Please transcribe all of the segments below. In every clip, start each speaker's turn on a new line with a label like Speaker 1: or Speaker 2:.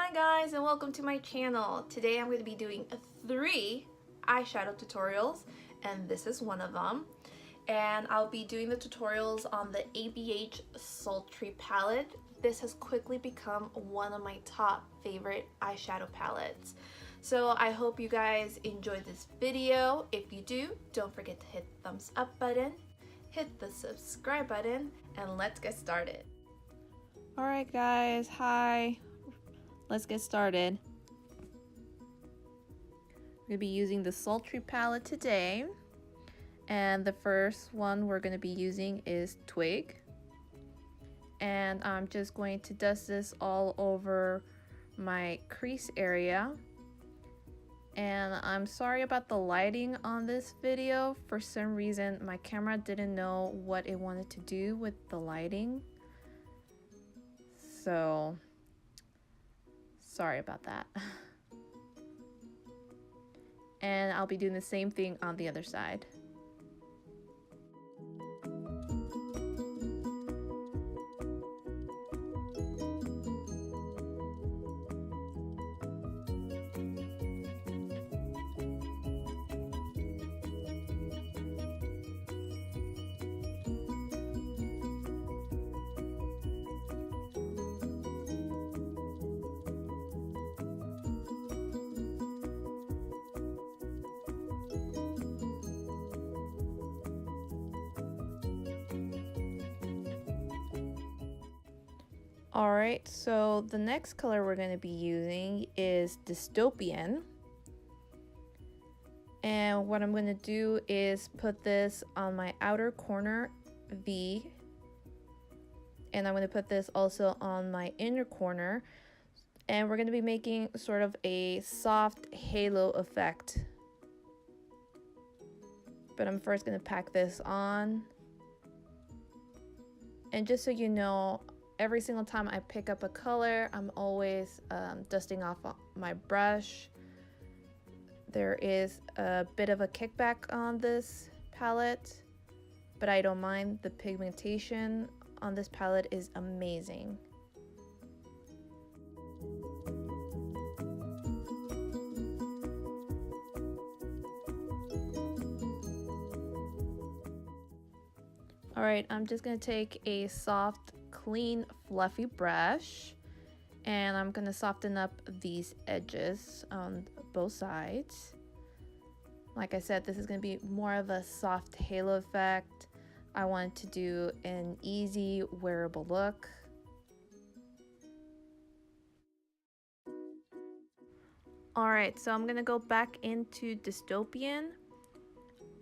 Speaker 1: Hi guys, and welcome to my channel. Today I'm going to be doing 3 eyeshadow tutorials, and this is one of them. And I'll be doing the tutorials on the ABH Sultry palette. This has quickly become one of my top favorite eyeshadow palettes. So I hope you guys enjoyed this video. If you do, don't forget to hit the thumbs up button, hit the subscribe button, and let's get started. Alright guys, hi. Let's get started. I'm going to be using the Sultry palette today. And the first one we're going to be using is Twig. And I'm just going to dust this all over my crease area. And I'm sorry about the lighting on this video. For some reason, my camera didn't know what it wanted to do with the lighting. So sorry about that. And I'll be doing the same thing on the other side. Alright, so the next color we're going to be using is Dystopian. And what I'm going to do is put this on my outer corner V. And I'm going to put this also on my inner corner. And we're going to be making sort of a soft halo effect. But I'm first going to pack this on. And just so you know, every single time I pick up a color, I'm always dusting off my brush. There is a bit of a kickback on this palette, but I don't mind. The pigmentation on this palette is amazing. Alright, I'm just going to take a soft, clean, fluffy brush, and I'm going to soften up these edges on both sides. Like I said, this is going to be more of a soft halo effect. I wanted to do an easy, wearable look. Alright, so I'm going to go back into Dystopian.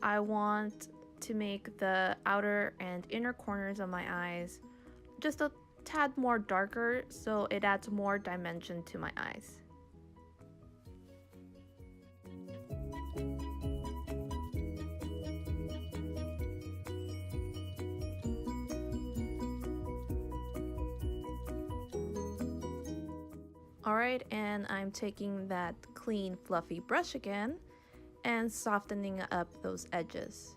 Speaker 1: I want to make the outer and inner corners of my eyes just a tad more darker, so it adds more dimension to my eyes. Alright, and I'm taking that clean fluffy brush again and softening up those edges.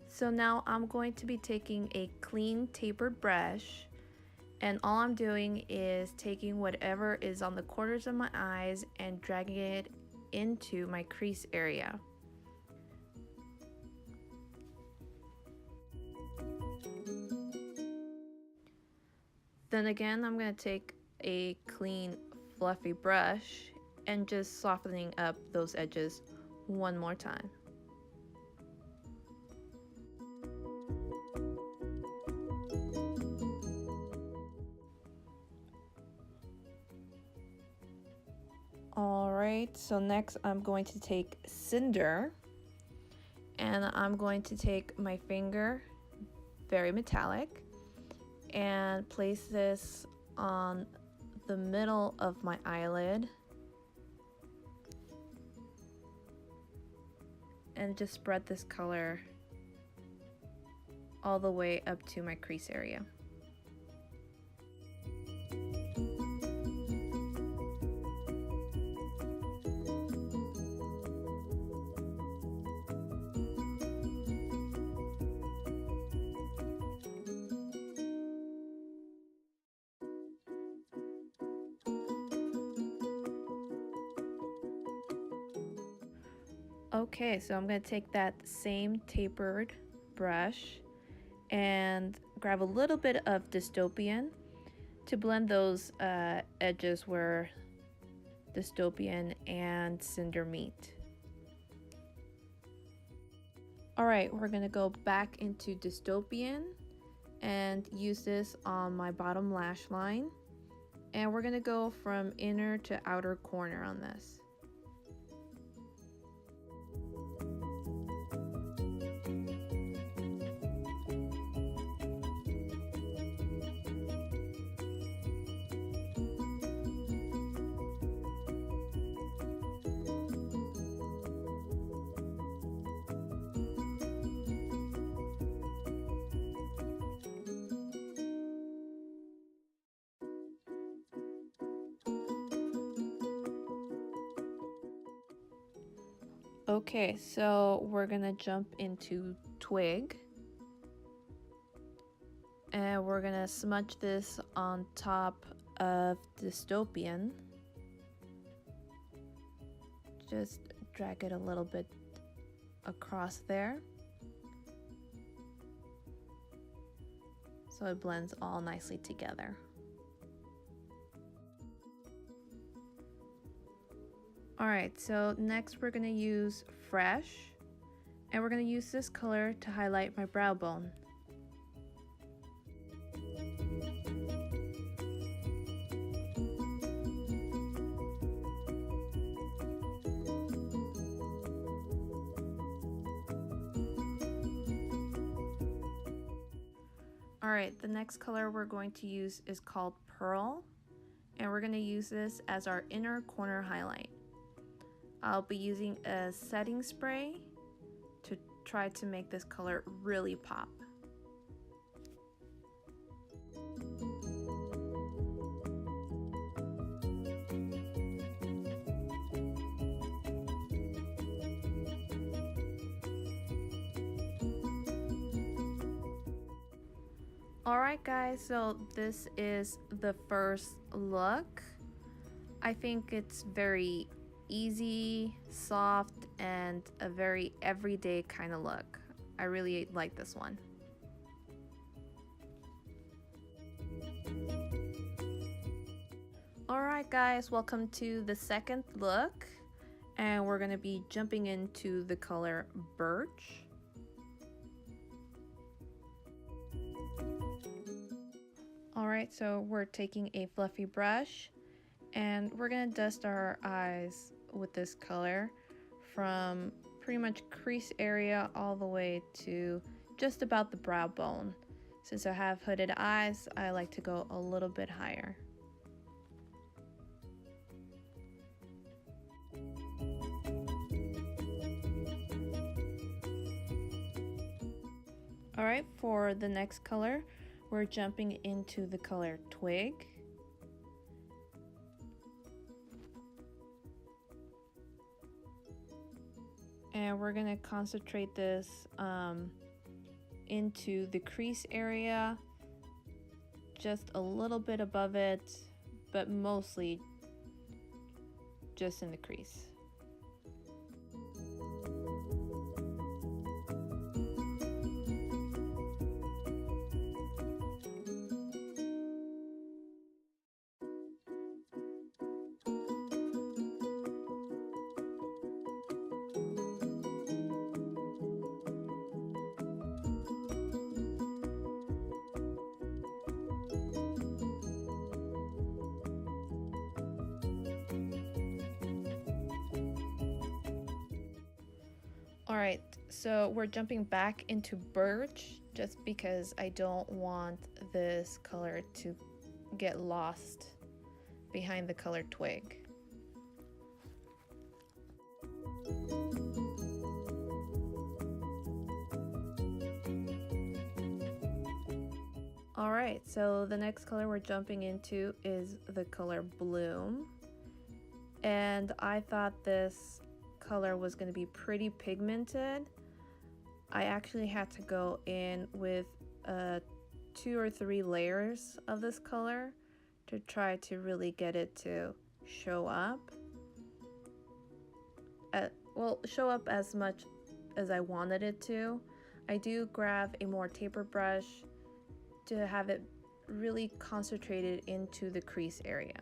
Speaker 1: So now I'm going to be taking a clean tapered brush, and all I'm doing is taking whatever is on the corners of my eyes and dragging it into my crease area. Then again, I'm going to take a clean fluffy brush and just softening up those edges one more time. Alright, so next I'm going to take Cinder, and I'm going to take my finger, very metallic, and place this on the middle of my eyelid and just spread this color all the way up to my crease area. Okay, so I'm going to take that same tapered brush and grab a little bit of dystopian to blend those edges where dystopian and cinder meet. Alright, we're going to go back into dystopian and use this on my bottom lash line. And we're going to go from inner to outer corner on this. Okay, so we're gonna jump into twig and we're gonna smudge this on top of dystopian. Just drag it a little bit across there so it blends all nicely together. Alright, so next we're going to use Fresh, and we're going to use this color to highlight my brow bone. Alright, the next color we're going to use is called Pearl, and we're going to use this as our inner corner highlight. I'll be using a setting spray to try to make this color really pop. Alright guys, so this is the first look. I think it's very easy, soft, and a very everyday kind of look. I really like this one. Alright guys, welcome to the second look, and we're going to be jumping into the color Birch. Alright, so we're taking a fluffy brush and we're going to dust our eyes with this color from pretty much crease area all the way to just about the brow bone. Since I have hooded eyes, I like to go a little bit higher. Alright, for the next color, we're jumping into the color Twig. And we're going to concentrate this into the crease area, just a little bit above it, but mostly just in the crease. Alright, so we're jumping back into Birch just because I don't want this color to get lost behind the color Twig. Alright, so the next color we're jumping into is the color Bloom. And I thought this color was going to be pretty pigmented. I actually had to go in with 2 or 3 layers of this color to try to really get it to show up. show up as much as I wanted it to. I do grab a more tapered brush to have it really concentrated into the crease area.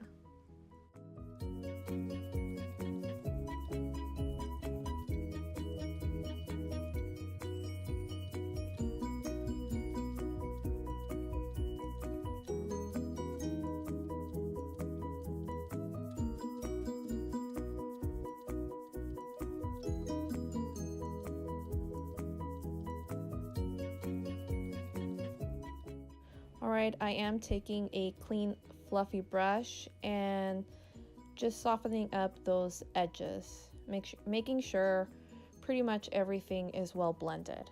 Speaker 1: Alright, I am taking a clean fluffy brush and just softening up those edges, making sure pretty much everything is well blended.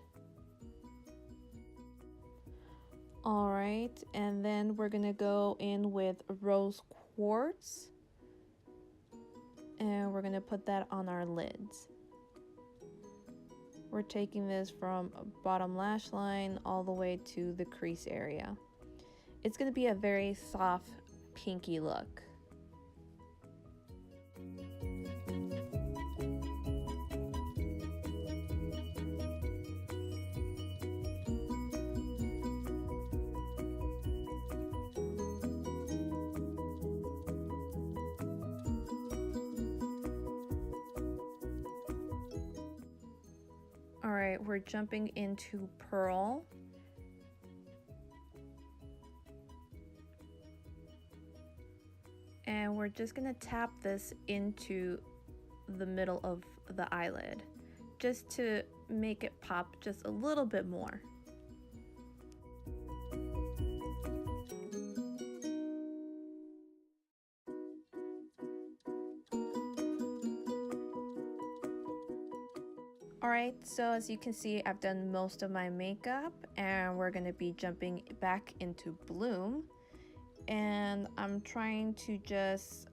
Speaker 1: Alright, and then we're gonna go in with rose quartz and we're gonna put that on our lids. We're taking this from bottom lash line all the way to the crease area. It's going to be a very soft pinky look. Alright, we're jumping into Pearl. And we're just gonna tap this into the middle of the eyelid just to make it pop just a little bit more. Alright, so as you can see, I've done most of my makeup and we're gonna be jumping back into Bloom. And I'm trying to just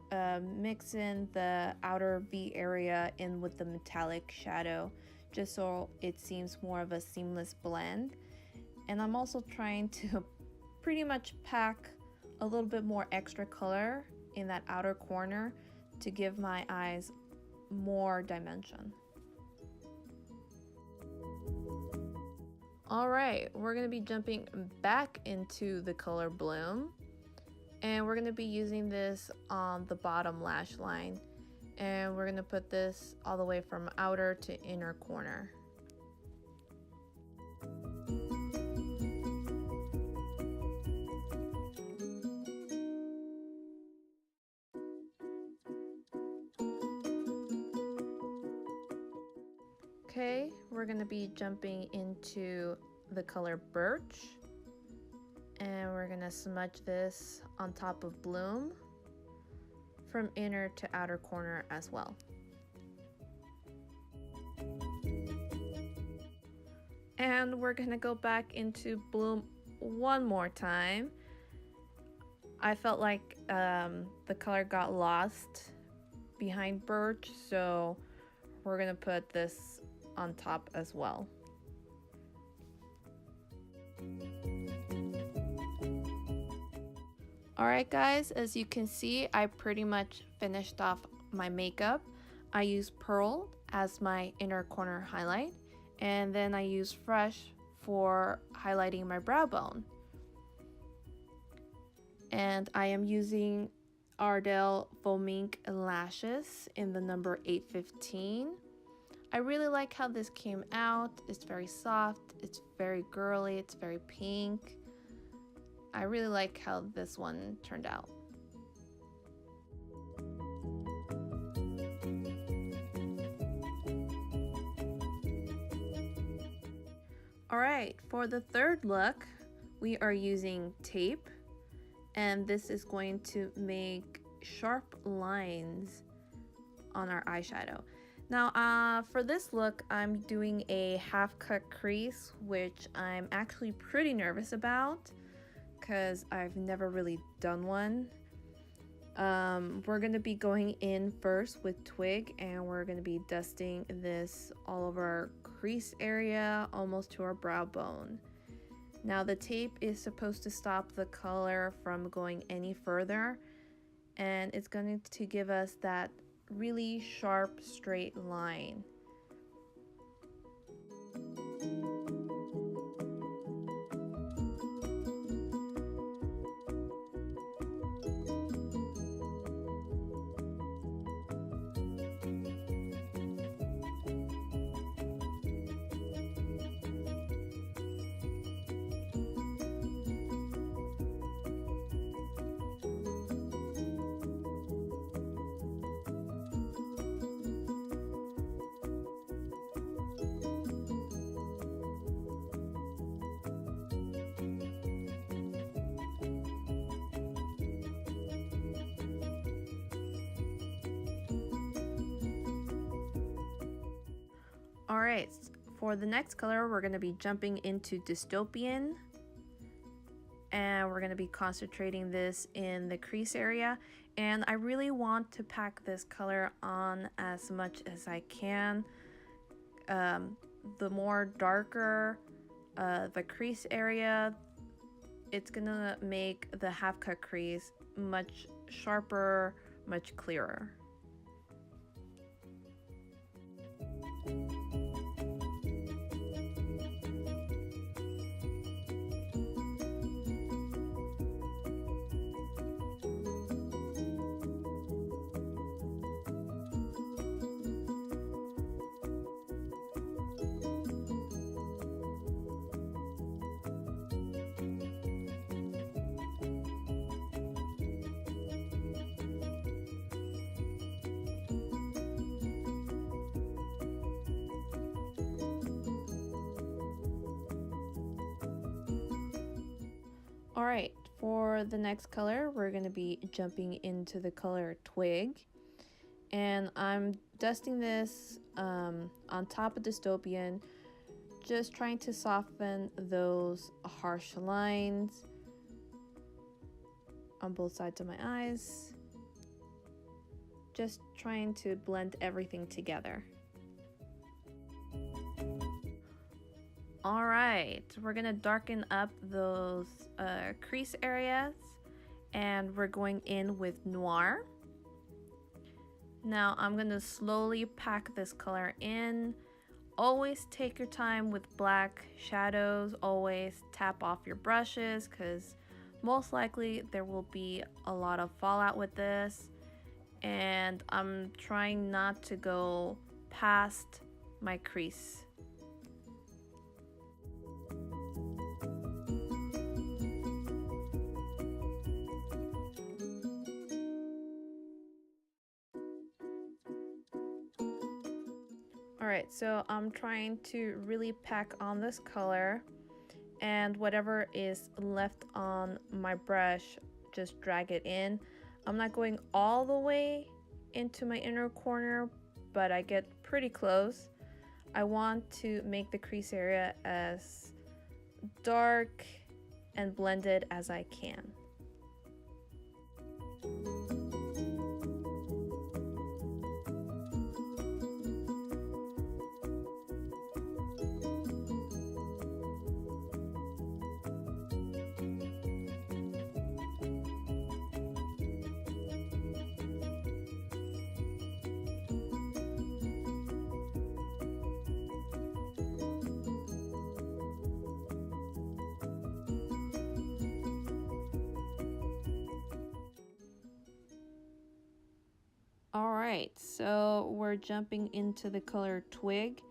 Speaker 1: mix in the outer V area in with the metallic shadow just so it seems more of a seamless blend. And I'm also trying to pretty much pack a little bit more extra color in that outer corner to give my eyes more dimension. Alright, we're going to be jumping back into the color Bloom. And we're going to be using this on the bottom lash line. And we're going to put this all the way from outer to inner corner. Okay, we're going to be jumping into the color Birch. And we're gonna smudge this on top of Bloom from inner to outer corner as well. And we're gonna go back into Bloom one more time. I felt like the color got lost behind Birch, so we're gonna put this on top as well. Alright guys, as you can see, I pretty much finished off my makeup. I used Pearl as my inner corner highlight, and then I used Fresh for highlighting my brow bone. And I am using Ardell Faux Mink lashes in the number 815. I really like how this came out. It's very soft, it's very girly, it's very pink. I really like how this one turned out. Alright, for the third look, we are using tape, and this is going to make sharp lines on our eyeshadow. Now, for this look, I'm doing a half cut crease, which I'm actually pretty nervous about because I've never really done one. We're going to be going in first with Twig, and we're going to be dusting this all over our crease area, almost to our brow bone. Now the tape is supposed to stop the color from going any further, and it's going to give us that really sharp straight line. Alright, for the next color we're going to be jumping into Dystopian, and we're going to be concentrating this in the crease area, and I really want to pack this color on as much as I can. The more darker the crease area, it's gonna make the half cut crease much sharper, much clearer. Alright, for the next color, we're going to be jumping into the color Twig. And I'm dusting this on top of Dystopian, just trying to soften those harsh lines on both sides of my eyes. Just trying to blend everything together. Alright, we're gonna darken up those crease areas, and we're going in with Noir. Now I'm gonna slowly pack this color in. Always take your time with black shadows. Always tap off your brushes, because most likely there will be a lot of fallout with this, and I'm trying not to go past my crease. Alright, so I'm trying to really pack on this color, and whatever is left on my brush, just drag it in. I'm not going all the way into my inner corner, but I get pretty close. I want to make the crease area as dark and blended as I can. Alright, so we're jumping into the color Twig,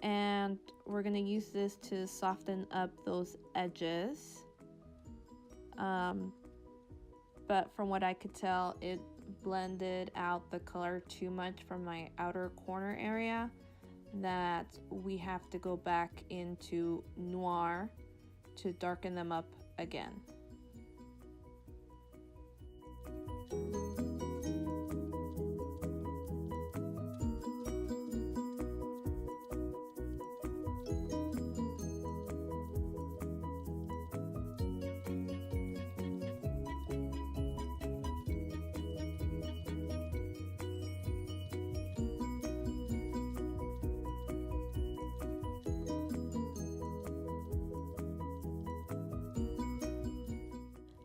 Speaker 1: and we're going to use this to soften up those edges. But from what I could tell, it blended out the color too much from my outer corner area, that we have to go back into Noir to darken them up again.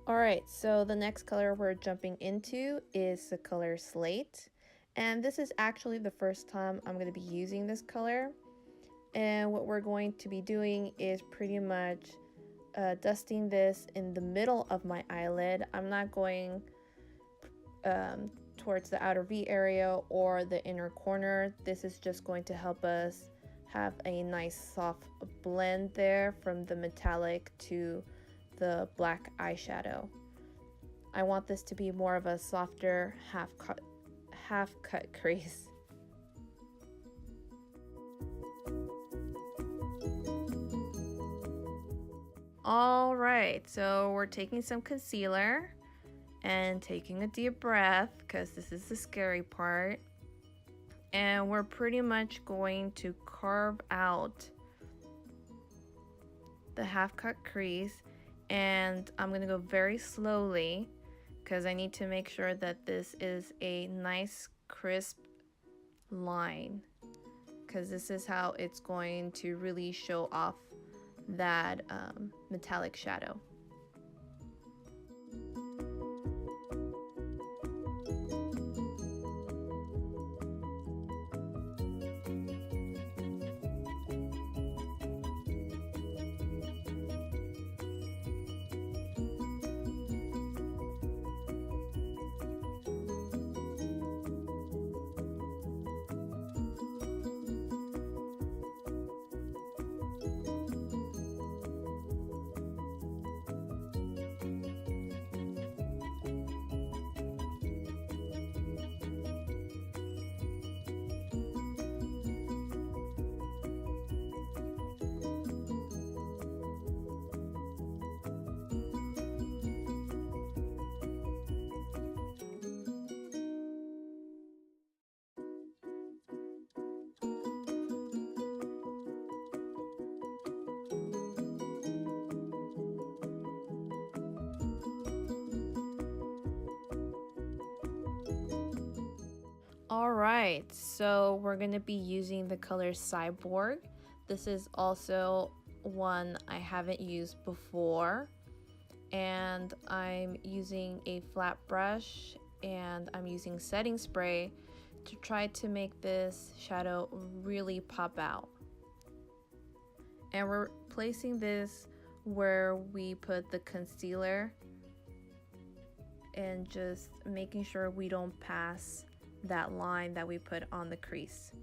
Speaker 1: Alright, so the next color we're jumping into is the color Slate. And this is actually the first time I'm going to be using this color. And what we're going to be doing is pretty much dusting this in the middle of my eyelid. I'm not going towards the outer V area or the inner corner. This is just going to help us have a nice soft blend there from the metallic to the black eyeshadow. I want this to be more of a softer half cut crease. All right, so we're taking some concealer and taking a deep breath, because this is the scary part. And we're pretty much going to carve out the half cut crease, and I'm gonna go very slowly because I need to make sure that this is a nice crisp line, because this is how it's going to really show off that metallic shadow. Alright, so we're going to be using the color Cyborg. This is also one I haven't used before. And I'm using a flat brush and I'm using setting spray to try to make this shadow really pop out. And we're placing this where we put the concealer and just making sure we don't pass that line that we put on the crease.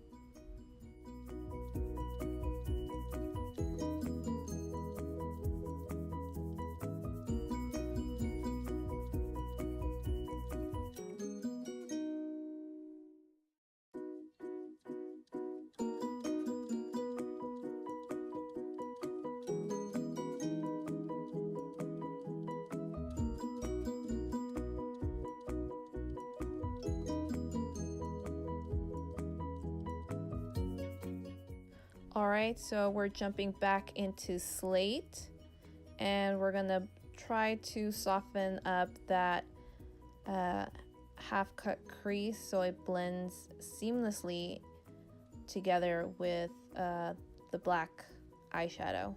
Speaker 1: Alright, so we're jumping back into Slate and we're gonna try to soften up that half cut crease so it blends seamlessly together with the black eyeshadow.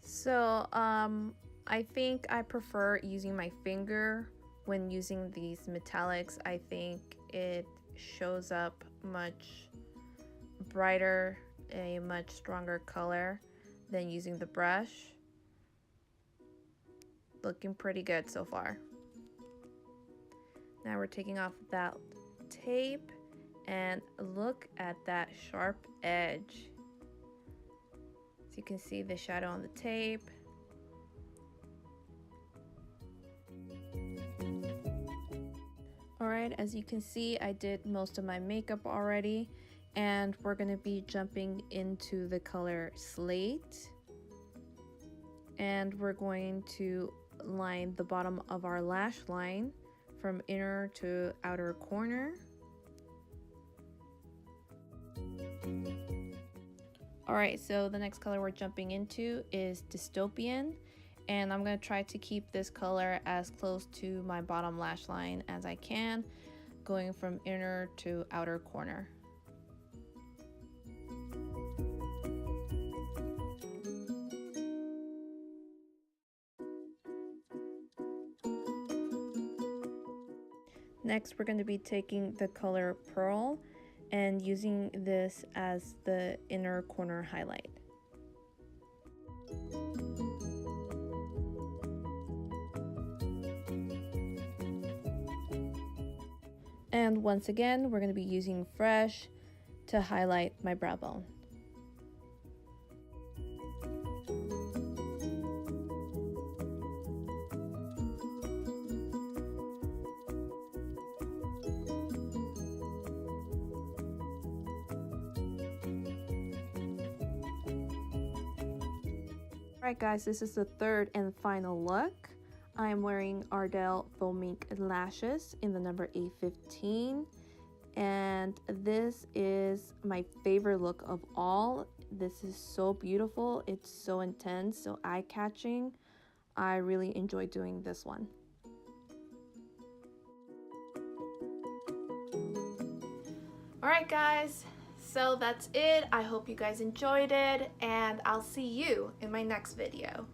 Speaker 1: So I think I prefer using my finger when using these metallics. I think it shows up much brighter, a much stronger color than using the brush. Looking pretty good so far. Now we're taking off that tape and look at that sharp edge. So you can see the shadow on the tape. Alright, as you can see, I did most of my makeup already, and we're going to be jumping into the color Slate. And we're going to line the bottom of our lash line from inner to outer corner. Alright, so the next color we're jumping into is Dystopian. And I'm going to try to keep this color as close to my bottom lash line as I can, going from inner to outer corner. Next, we're going to be taking the color Pearl and using this as the inner corner highlight. And once again, we're going to be using Fresh to highlight my brow bone. Alright guys, this is the third and final look. I'm wearing Ardell Faux Mink lashes in the number A15. And this is my favorite look of all. This is so beautiful. It's so intense, so eye-catching. I really enjoy doing this one. Alright guys, so that's it. I hope you guys enjoyed it, and I'll see you in my next video.